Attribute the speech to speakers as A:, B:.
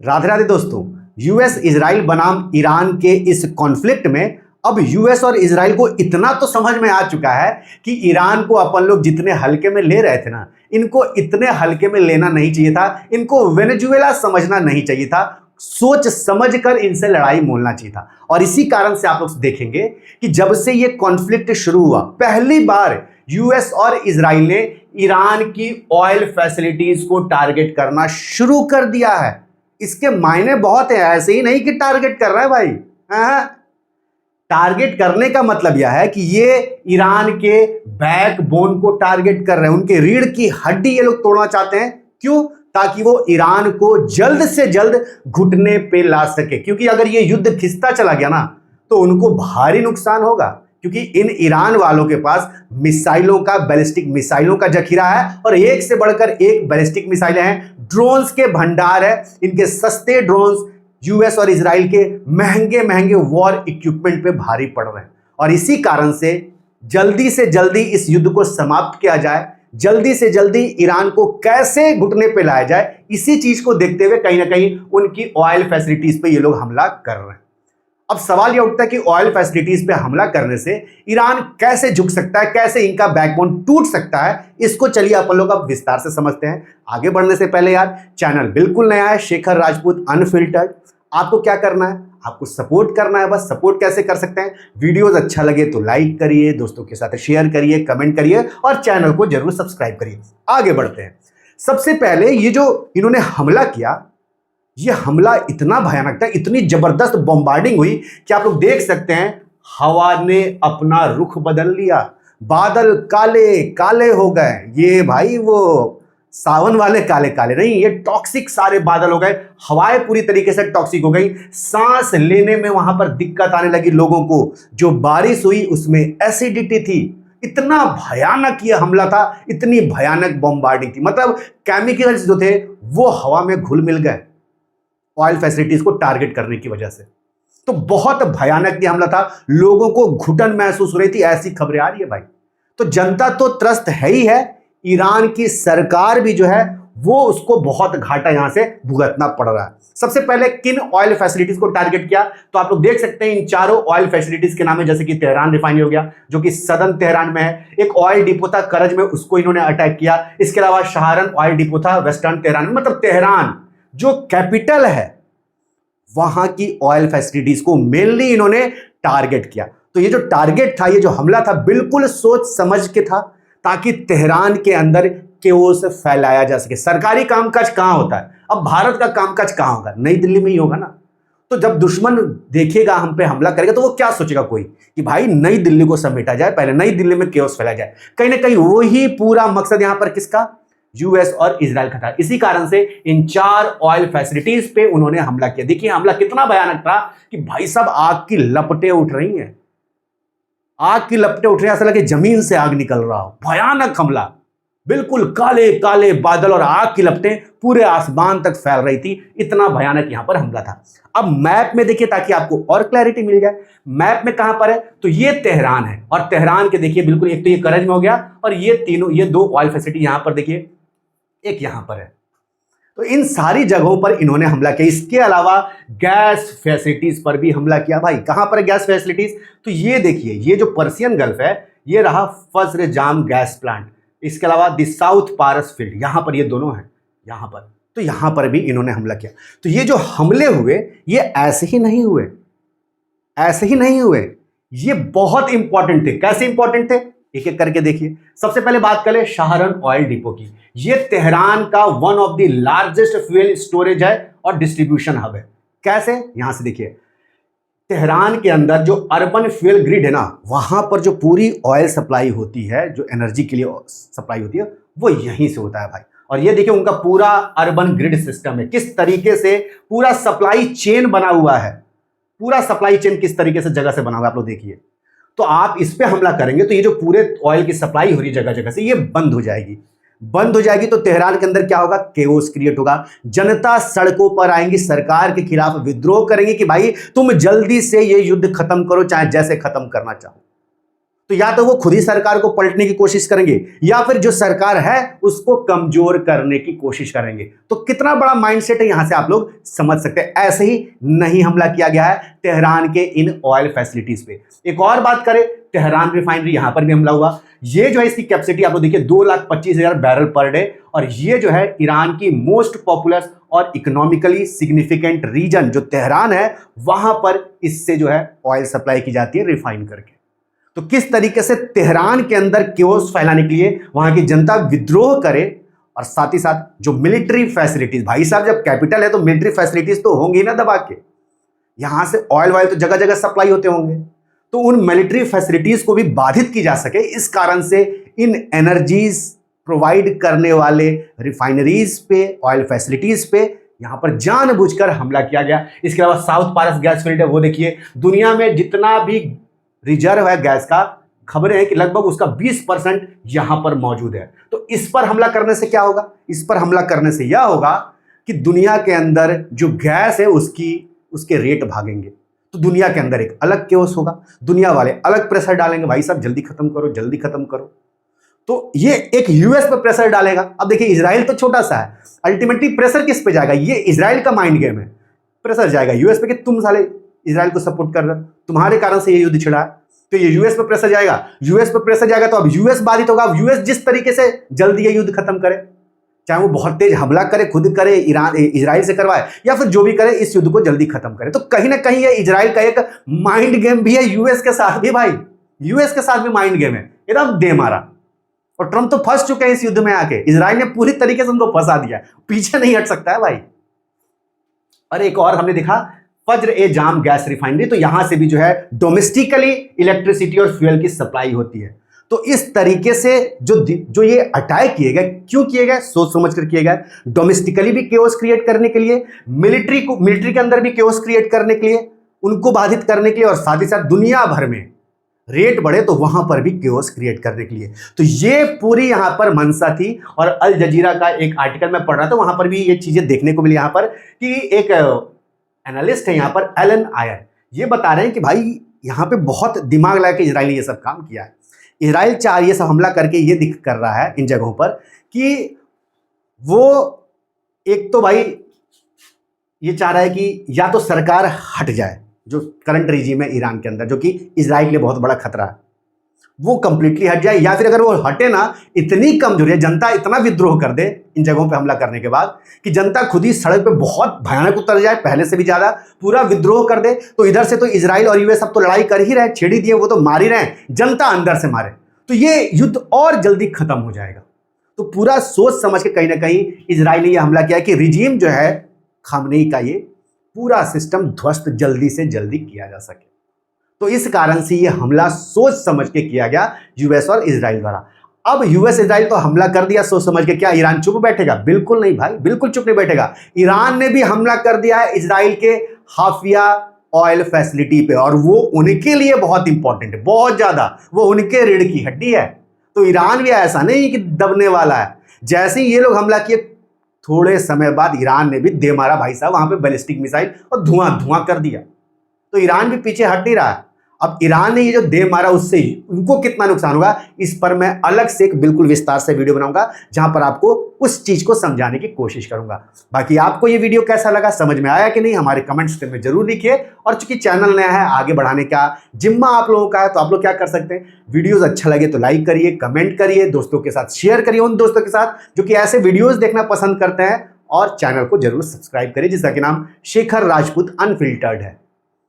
A: राधे राधे दोस्तों। US Israel बनाम Iran के इस कॉन्फ्लिक्ट में अब यूएस और इजराइल को इतना तो समझ में आ चुका है कि ईरान को अपन लोग जितने हल्के में ले रहे थे ना, इनको इतने हल्के में लेना नहीं चाहिए था। इनको वेनेजुएला समझना नहीं चाहिए था। सोच समझकर इनसे लड़ाई मोलना चाहिए था। और इसी कारण से आप लोग देखेंगे कि जब से ये कॉन्फ्लिक्ट शुरू हुआ, पहली बार यूएस और इजराइल ने ईरान की ऑयल फैसिलिटीज को टारगेट करना शुरू कर दिया है। इसके मायने बहुत है, ऐसे ही नहीं कि टारगेट कर रहा है भाई। टारगेट करने का मतलब यह है कि ये ईरान के बैकबोन को टारगेट कर रहे हैं, उनके रीढ़ की हड्डी ये लोग तोड़ना चाहते हैं। क्यों? ताकि वो ईरान को जल्द से जल्द घुटने पे ला सके, क्योंकि अगर ये युद्ध खिंचता चला गया ना तो उनको भारी नुकसान होगा। क्योंकि इन ईरान वालों के पास मिसाइलों का, बैलिस्टिक मिसाइलों का जखीरा है और एक से बढ़कर एक बैलिस्टिक मिसाइलें हैं। ड्रोन्स के भंडार है। इनके सस्ते ड्रोन्स यूएस और इजराइल के महंगे महंगे वॉर इक्विपमेंट पे भारी पड़ रहे हैं। और इसी कारण से जल्दी इस युद्ध को समाप्त किया जाए, जल्दी से जल्दी ईरान को कैसे घुटने पे लाया जाए, इसी चीज को देखते हुए कहीं ना कहीं उनकी ऑयल फैसिलिटीज पे ये लोग हमला कर रहे हैं। अब सवाल यह उठता है कि ऑयल फैसिलिटीज पे हमला करने से ईरान कैसे झुक सकता है, कैसे इनका बैकबोन टूट सकता है। इसको चलिए अपन लोग अब विस्तार से समझते हैं। आगे बढ़ने से पहले यार, चैनल बिल्कुल नया है, शेखर राजपूत अनफिल्टर्ड। आपको क्या करना है? आपको सपोर्ट करना है। बस सपोर्ट कैसे कर सकते हैं? वीडियोस अच्छा लगे तो लाइक करिए, दोस्तों के साथ शेयर करिए, कमेंट करिए और चैनल को जरूर सब्सक्राइब करिए। आगे बढ़ते हैं। सबसे पहले ये जो इन्होंने हमला किया, ये हमला इतना भयानक था, इतनी जबरदस्त बॉम्बार्डिंग हुई कि आप लोग देख सकते हैं हवा ने अपना रुख बदल लिया। बादल काले काले हो गए। ये भाई वो सावन वाले काले काले नहीं, ये टॉक्सिक सारे बादल हो गए। हवाएं पूरी तरीके से टॉक्सिक हो गई। सांस लेने में वहां पर दिक्कत आने लगी लोगों को। जो बारिश हुई उसमें एसिडिटी थी। इतना भयानक ये हमला था, इतनी भयानक बॉम्बार्डिंग थी। मतलब केमिकल्स जो थे वो हवा में घुल मिल गए ऑयल फैसिलिटीज को टारगेट करने की वजह से। तो बहुत भयानक ये हमला था। लोगों को घुटन महसूस हो रही थी, ऐसी खबरें आ रही है भाई। तो जनता तो त्रस्त है ही है, ईरान की सरकार भी जो है वो उसको बहुत घाटा यहां से भुगतना पड़ रहा है। सबसे पहले किन ऑयल फैसिलिटीज को टारगेट किया तो आप लोग देख सकते हैं इन चारों ऑयल फैसिलिटीज के नाम है। जैसे कि तेहरान रिफाइनरी हो गया, जो कि सदर्न तेहरान में है। एक ऑयल डिपो था करज में, उसको इन्होंने अटैक किया। इसके अलावा शाहरन ऑयल डिपो था वेस्टर्न तेहरान में। मतलब तेहरान जो कैपिटल है वहां की ऑयल फैसिलिटीज को मेनली इन्होंने टारगेट किया। तो ये जो टारगेट था, ये जो हमला था, बिल्कुल सोच समझ के था, ताकि तेहरान के अंदर केओस फैलाया जा सके। सरकारी कामकाज कहां होता है? अब भारत का कामकाज कहां होगा? नई दिल्ली में ही होगा ना। तो जब दुश्मन देखेगा हम पे हमला करेगा तो वो क्या सोचेगा कोई कि भाई नई दिल्ली को समेटा जाए, पहले नई दिल्ली में केओस फैलाया जाए। कहीं ना कहीं वही पूरा मकसद यहां पर किसका? यूएस और इजराइल का था। इसी कारण से इन चार ऑयल फैसिलिटीज पे उन्होंने हमला किया। देखिए हमला कितना भयानक था कि भाई साहब आग की लपटें उठ रही हैं। आग की लपटें उठ रही हैं, ऐसा लगे जमीन से आग निकल रहा हो। भयानक हमला, बिल्कुल काले काले बादल और आग की लपटें पूरे आसमान तक फैल रही थी। इतना भयानक यहां पर हमला था। अब मैप में देखिए ताकि आपको और क्लैरिटी मिल जाए। मैप में कहां पर है? तो ये तेहरान है और तेहरान के देखिए बिल्कुल, एक तो ये करज में हो गया और ये तीनों, ये दो ऑयल फैसिलिटी यहां पर देखिए, एक यहां पर है। तो इन सारी जगहों पर इन्होंने हमला किया। इसके अलावा गैस फैसिलिटीज पर भी हमला किया। भाई कहां पर है गैस फैसिलिटीज? तो ये देखिए, ये जो पर्सियन गल्फ है, ये रहा फज्र जाम गैस प्लांट। इसके अलावा द साउथ पारस फील्ड, यहां पर ये दोनों हैं यहां पर। तो यहां पर भी इन्होंने हमला किया। तो ये जो हमले हुए ये ऐसे ही नहीं हुए, ऐसे ही नहीं हुए, ये बहुत इंपॉर्टेंट थे। कैसे इंपॉर्टेंट थे? एक एक करके देखिए। सबसे पहले बात करें शाहरन ऑयल डिपो की। ये तेहरान का one of the largest fuel storage है और डिस्ट्रीब्यूशन हब है। कैसे? यहां से देखिए, तेहरान के अंदर जो अर्बन फ्यूल ग्रिड है ना, वहां पर जो पूरी ऑयल सप्लाई होती है, जो एनर्जी के लिए सप्लाई होती है, वो यहीं से होता है भाई। और ये देखिए उनका पूरा अर्बन ग्रिड सिस्टम है, किस तरीके से पूरा सप्लाई चेन बना हुआ है। पूरा सप्लाई चेन किस तरीके से जगह से बना हुआ है आप लोग देखिए। तो आप इस पे हमला करेंगे तो ये जो पूरे ऑयल की सप्लाई हो रही है जगह जगह से, ये बंद हो जाएगी। बंद हो जाएगी तो तेहरान के अंदर क्या होगा? केओस क्रिएट होगा। जनता सड़कों पर आएंगी, सरकार के खिलाफ विद्रोह करेंगी कि भाई तुम जल्दी से ये युद्ध खत्म करो, चाहे जैसे खत्म करना चाहो। तो या तो वो खुद ही सरकार को पलटने की कोशिश करेंगे या फिर जो सरकार है उसको कमजोर करने की कोशिश करेंगे। तो कितना बड़ा माइंडसेट है यहां से आप लोग समझ सकते हैं। ऐसे ही नहीं हमला किया गया है तेहरान के इन ऑयल फैसिलिटीज पे। एक और बात करें, तेहरान रिफाइनरी, यहां पर भी हमला हुआ। ये जो है इसकी कैपेसिटी आप लोग देखिए 2,25,000 बैरल पर डे, और ये जो है ईरान की मोस्ट पॉपुलस और इकोनॉमिकली सिग्निफिकेंट रीजन जो तेहरान है वहां पर इससे जो है ऑयल सप्लाई की जाती है रिफाइन करके। तो किस तरीके से तेहरान के अंदर केओस फैलाने के लिए वहां की जनता विद्रोह करे, और साथ ही साथ जो मिलिट्री फैसिलिटीज, भाई साहब जब कैपिटल है तो मिलिट्री फैसिलिटीज तो होंगी ना दबा के, यहां से ऑयल वायल तो जगह जगह सप्लाई होते होंगे, तो उन मिलिट्री फैसिलिटीज को भी बाधित की जा सके, इस कारण से इन एनर्जीज प्रोवाइड करने वाले रिफाइनरीज पे, ऑयल फैसिलिटीज पे यहां पर जानबूझकर हमला किया गया। इसके अलावा साउथ पारस गैस फील्ड है, वो देखिए दुनिया में जितना भी रिजर्व है गैस का, खबरें हैं कि लगभग उसका 20% यहां पर मौजूद है। तो इस पर हमला करने से क्या होगा? इस पर हमला करने से यह होगा कि दुनिया के अंदर जो गैस है उसके रेट भागेंगे, तो दुनिया के अंदर एक अलग केओस होगा, दुनिया वाले अलग प्रेशर डालेंगे, भाई साहब जल्दी खत्म करो, जल्दी खत्म करो। तो ये एक यूएस पे प्रेशर डालेगा। अब देखिए इजराइल तो छोटा सा है, अल्टीमेटली प्रेशर किस पे जाएगा? ये इजराइल का माइंड गेम है। प्रेशर जाएगा यूएस पे कि तुम साले इजराइल को सपोर्ट कर रहे हो, तुम्हारे कारण से ये युद्ध छिड़ा है, तो ये यूएस पे प्रेशर जाएगा। यूएस पे प्रेशर जाएगा तो अब यूएस बाधित होगा। अब यूएस जिस तरीके से जल्दी ये युद्ध खत्म करे, चाहे वो बहुत तेज हमला करे, खुद करे, इजराइल से करवाए, या फिर जो भी करे, इस युद्ध को जल्दी खत्म करे। तो कहीं ना कहीं ये इजराइल का एक माइंड गेम भी है यूएस के साथ भी। भाई यूएस के साथ भी माइंड गेम है, एकदम दे मारा। और ट्रंप तो फंस चुके हैं इस युद्ध में आके, इजराइल ने पूरी तरीके से उनको फंसा दिया, पीछे नहीं हट सकता है भाई। और एक और हमने देखा फज्र ए जाम गैस रिफाइनरी, तो यहां से भी जो है डोमेस्टिकली इलेक्ट्रिसिटी और फ्यूल की सप्लाई होती है। तो इस तरीके से जो ये अटैक किए गए, क्यों किए गए? सोच समझ कर किए गए। डोमेस्टिकली भी केओस क्रिएट करने के लिए, मिलिट्री के अंदर भी केओस क्रिएट करने के लिए, उनको बाधित करने के लिए, और साथ ही साथ दुनिया भर में रेट बढ़े तो वहां पर भी केओस क्रिएट करने के लिए। तो ये पूरी यहां पर मंशा थी। और अल जजीरा का एक आर्टिकल मैं पढ़ रहा था, वहां पर भी ये चीजें देखने को मिली यहां पर कि एक एनालिस्ट है यहां पर एलन आयर, ये बता रहे हैं कि भाई यहां पे बहुत दिमाग लगा के इजराइल ने ये सब काम किया है। इजराइल चाह ये सब हमला करके ये दिख कर रहा है इन जगहों पर कि वो एक तो भाई ये चाह रहा है कि या तो सरकार हट जाए, जो करंट रिजीम है ईरान के अंदर, जो कि इजराइल के लिए बहुत बड़ा खतरा है, वो कंप्लीटली हट जाए, या फिर अगर वो हटे ना, इतनी कमजोरी है, जनता इतना विद्रोह कर दे इन जगहों पे हमला करने के बाद कि जनता खुद ही सड़क पे बहुत भयानक उतर जाए, पहले से भी ज्यादा पूरा विद्रोह कर दे। तो इधर से तो इजराइल और यूएस अब तो लड़ाई कर ही रहे, छेड़ ही दिए, वो तो मार ही रहे हैं, जनता अंदर से मारे, तो ये युद्ध और जल्दी खत्म हो जाएगा। तो पूरा सोच समझ के कहीं ना कहीं इजराइल ने यह हमला किया कि रिजीम जो है खामनेई का, ये पूरा सिस्टम ध्वस्त जल्दी से जल्दी किया जा सके। तो इस कारण से यह हमला सोच समझ के किया गया यूएस और इजराइल द्वारा। अब यूएस इजराइल तो हमला कर दिया सोच समझ के, क्या ईरान चुप बैठेगा? बिल्कुल नहीं भाई, बिल्कुल चुप नहीं बैठेगा। ईरान ने भी हमला कर दिया है इजराइल के हाफिया ऑयल फैसिलिटी पे, और वो उनके लिए बहुत इंपॉर्टेंट है, बहुत ज्यादा, वो उनके रीढ़ की हड्डी है। तो ईरान भी ऐसा नहीं कि दबने वाला है। जैसे ही ये लोग हमला किए, थोड़े समय बाद ईरान ने भी दे मारा भाई साहब वहां पे बैलिस्टिक मिसाइल, और धुआं धुआं कर दिया। तो ईरान भी पीछे हट नहीं रहा है। अब ईरान ने ये जो दे मारा उससे उनको कितना नुकसान होगा, इस पर मैं अलग से एक बिल्कुल विस्तार से वीडियो बनाऊंगा, जहां पर आपको उस चीज को समझाने की कोशिश करूंगा। बाकी आपको ये वीडियो कैसा लगा, समझ में आया कि नहीं, हमारे कमेंट्स में जरूर लिखिए। और चूंकि चैनल नया है, आगे बढ़ाने का जिम्मा आप लोगों का है, तो आप लोग क्या कर सकते हैं, वीडियोस अच्छा लगे तो लाइक करिए, कमेंट करिए, दोस्तों के साथ शेयर करिए, उन दोस्तों के साथ जो कि ऐसे वीडियोस देखना पसंद करते हैं, और चैनल को जरूर सब्सक्राइब करिए जिसका कि नाम शेखर राजपूत अनफिल्टर्ड है।